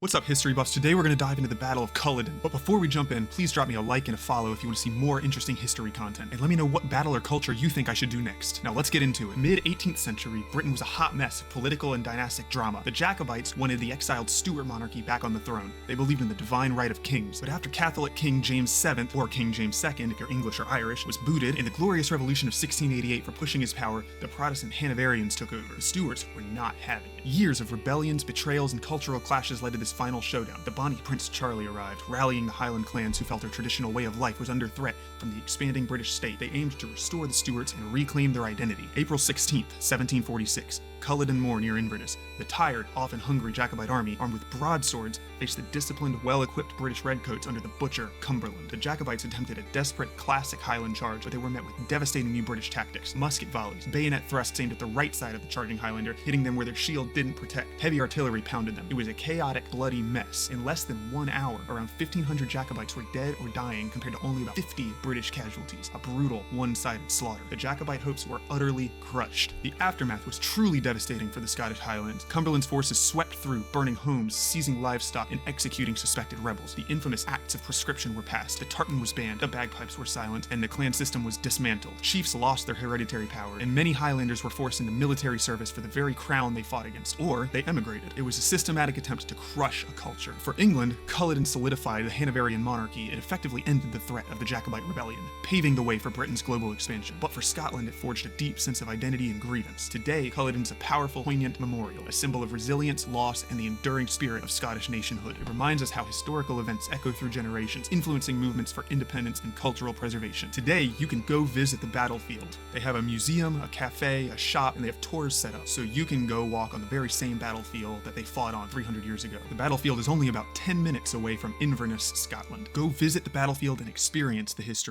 What's up, history buffs? Today we're going to dive into the Battle of Culloden. But before we jump in, please drop me a like and a follow if you want to see more interesting history content. And let me know what battle or culture you think I should do next. Now let's get into it. Mid-18th century, Britain was a hot mess of political and dynastic drama. The Jacobites wanted the exiled Stuart monarchy back on the throne. They believed in the divine right of kings. But after Catholic King James VII, or King James II if you're English or Irish, was booted in the Glorious Revolution of 1688 for pushing his power, the Protestant Hanoverians took over. The Stuarts were not having it. Years of rebellions, betrayals, and cultural clashes led to this final showdown. The Bonnie Prince Charlie arrived, rallying the Highland clans who felt their traditional way of life was under threat from the expanding British state. They aimed to restore the Stuarts and reclaim their identity. April 16th, 1746, Culloden Moor near Inverness. The tired, often hungry Jacobite army, armed with broadswords, faced the disciplined, well-equipped British redcoats under the butcher Cumberland. The Jacobites attempted a desperate, classic Highland charge, but they were met with devastating new British tactics. Musket volleys, bayonet thrusts aimed at the right side of the charging Highlander, hitting them where their shield didn't protect. Heavy artillery pounded them. It was a chaotic, bloody mess. In less than 1 hour, around 1,500 Jacobites were dead or dying compared to only about 50 British casualties. A brutal, one-sided slaughter. The Jacobite hopes were utterly crushed. The aftermath was truly devastating for the Scottish Highlands. Cumberland's forces swept through, burning homes, seizing livestock, and executing suspected rebels. The infamous Acts of Prescription were passed, the tartan was banned, the bagpipes were silent, and the clan system was dismantled. Chiefs lost their hereditary power, and many Highlanders were forced into military service for the very crown they fought against, or they emigrated. It was a systematic attempt to crush a culture. For England, Culloden solidified the Hanoverian monarchy. It effectively ended the threat of the Jacobite rebellion, paving the way for Britain's global expansion. But for Scotland, it forged a deep sense of identity and grievance. Today, Culloden's a powerful, poignant memorial, a symbol of resilience, loss, and the enduring spirit of Scottish nationhood. It reminds us how historical events echo through generations, influencing movements for independence and cultural preservation. Today, you can go visit the battlefield. They have a museum, a cafe, a shop, and they have tours set up, so you can go walk on the very same battlefield that they fought on 300 years ago. The battlefield is only about 10 minutes away from Inverness, Scotland. Go visit the battlefield and experience the history.